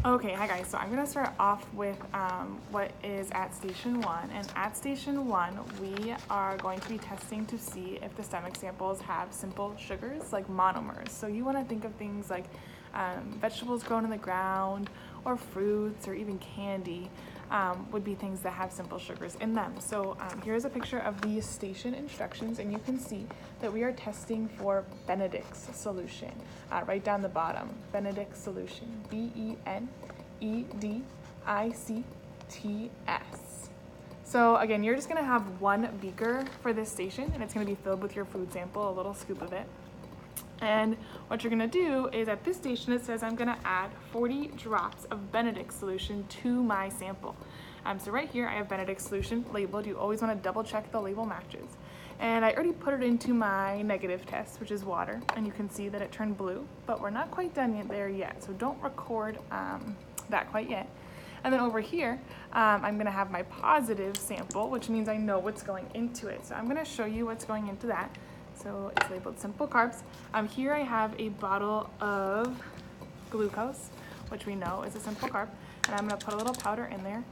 Okay, hi guys. So I'm gonna start off with what is at station 1. And at station 1, we are going to be testing to see if the stomach samples have simple sugars like monomers. So you wanna think of things like vegetables grown in the ground, or fruits, or even candy would be things that have simple sugars in them. So here's a picture of the station instructions, and you can see that we are testing for Benedict's solution. Right down the bottom, Benedict's solution, BENEDICTS. So again, you're just gonna have one beaker for this station, and it's gonna be filled with your food sample, a little scoop of it. And what you're gonna do is at this station, it says I'm gonna add 40 drops of Benedict's solution to my sample. So right here, I have Benedict's solution labeled. You always wanna double check the label matches. And I already put it into my negative test, which is water, and you can see that it turned blue, but we're not quite done there yet, so don't record that quite yet. And then over here, I'm gonna have my positive sample, which means I know what's going into it. So I'm gonna show you what's going into that. So it's labeled simple carbs. Here I have a bottle of glucose, which we know is a simple carb. And I'm gonna put a little powder in there.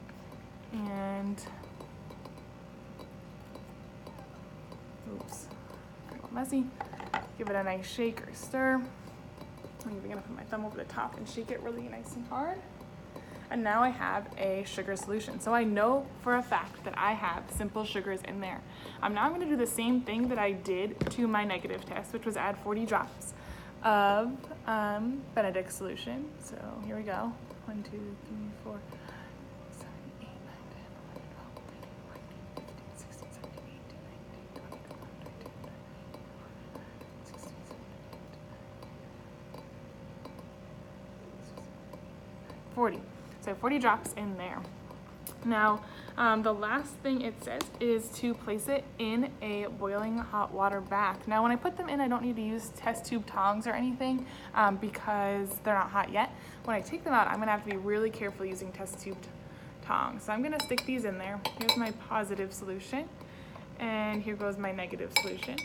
And, oops, a little messy. Give it a nice shake or stir. I'm even gonna put my thumb over the top and shake it really nice and hard. And now I have a sugar solution. So I know for a fact that I have simple sugars in there. Now I'm gonna do the same thing that I did to my negative test, which was add 40 drops of Benedict's solution. So here we go. 1, 2, 3, 4, 7, 8, 9, 10, 11, 12, 13, 14, 15, 16, 17, 18, 19, 20, 21, 22, 23, 16, 17, 40. So 40 drops in there. Now, the last thing it says is to place it in a boiling hot water bath. Now, when I put them in, I don't need to use test tube tongs or anything because they're not hot yet. When I take them out, I'm gonna have to be really careful using test tube tongs. So I'm gonna stick these in there. Here's my positive solution, and here goes my negative solution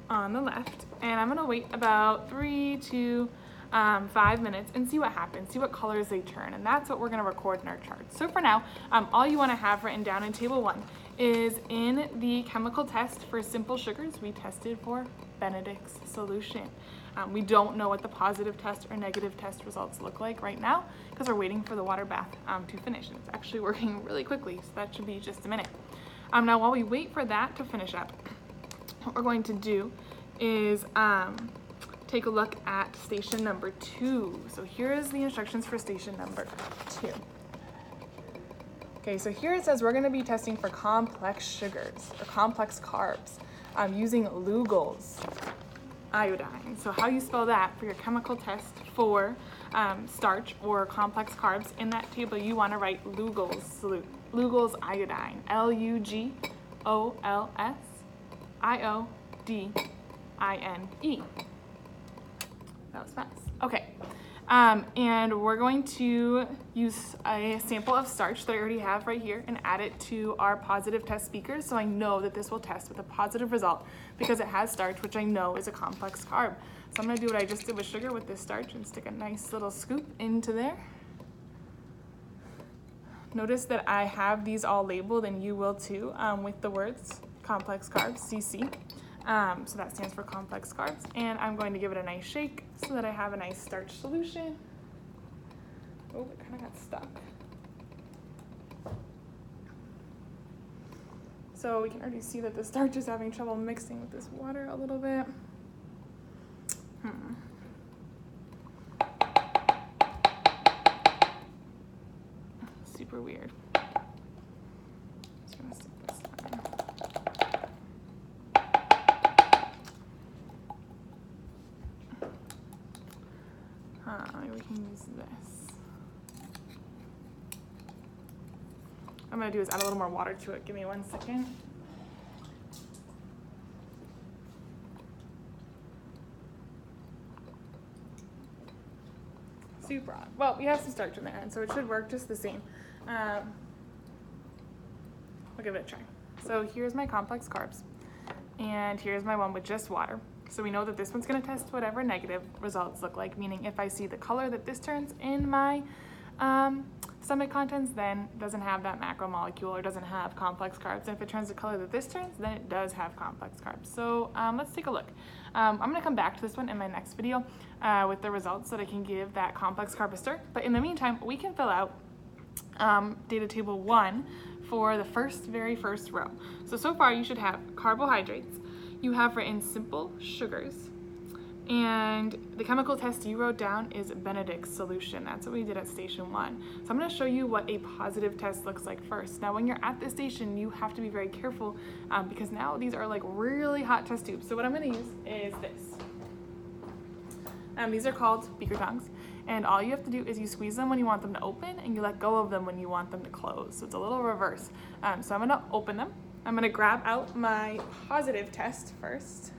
on the left. And I'm gonna wait about 3 to 5 minutes and see what happens, see what colors they turn, and that's what we're gonna record in our charts. So for now, all you wanna have written down in table 1 is in the chemical test for simple sugars, we tested for Benedict's solution. We don't know what the positive test or negative test results look like right now because we're waiting for the water bath to finish, and it's actually working really quickly, so that should be just a minute. Now while we wait for that to finish up, what we're going to do is take a look at station number 2. So here is the instructions for station number 2. Okay, so here it says we're gonna be testing for complex sugars or complex carbs using Lugol's iodine. So how you spell that for your chemical test for starch or complex carbs, in that table you wanna write Lugol's iodine, LUGOLSIODINE. That was fast. Okay, and we're going to use a sample of starch that I already have right here and add it to our positive test beakers, so I know that this will test with a positive result because it has starch, which I know is a complex carb. So I'm gonna do what I just did with sugar with this starch and stick a nice little scoop into there. Notice that I have these all labeled, and you will too, with the words complex carbs, CC. So that stands for complex carbs, and I'm going to give it a nice shake so that I have a nice starch solution. Oh, it kind of got stuck. So we can already see that the starch is having trouble mixing with this water a little bit. Super weird. Just gonna stick this on. Maybe we can use this. What I'm gonna do is add a little more water to it. Give me 1 second. Super odd. Well, we have some starch in there, and so it should work just the same. I'll give it a try. So here's my complex carbs, and here's my one with just water. So we know that this one's gonna test whatever negative results look like, meaning if I see the color that this turns in my stomach contents, then it doesn't have that macromolecule or doesn't have complex carbs. And if it turns the color that this turns, then it does have complex carbs. So let's take a look. I'm gonna come back to this one in my next video with the results so that I can give that complex carb a stir. But in the meantime, we can fill out data table 1 for the very first row. So far you should have carbohydrates. You have written simple sugars. And the chemical test you wrote down is Benedict's solution. That's what we did at station 1. So I'm going to show you what a positive test looks like first. Now when you're at this station, you have to be very careful because now these are like really hot test tubes. So what I'm going to use is this. These are called beaker tongs, and all you have to do is you squeeze them when you want them to open and you let go of them when you want them to close. So it's a little reverse. So I'm going to open them. I'm going to grab out my positive test first.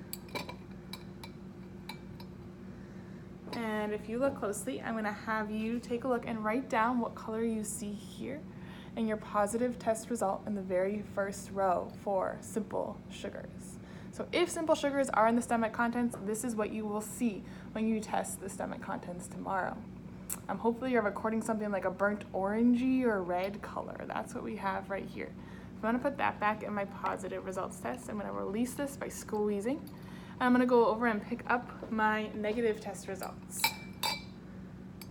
And if you look closely, I'm going to have you take a look and write down what color you see here in your positive test result in the very first row for simple sugars. So if simple sugars are in the stomach contents, this is what you will see when you test the stomach contents tomorrow. Hopefully you're recording something like a burnt orangey or red color. That's what we have right here. So I'm going to put that back in my positive results test. I'm going to release this by squeezing. I'm going to go over and pick up my negative test results.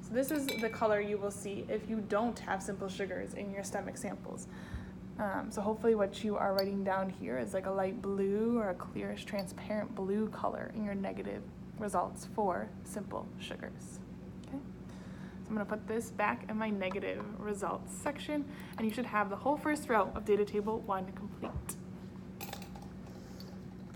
So this is the color you will see if you don't have simple sugars in your stomach samples. So hopefully what you are writing down here is like a light blue or a clearish transparent blue color in your negative results for simple sugars. Okay? So I'm going to put this back in my negative results section, and you should have the whole first row of data table 1 complete.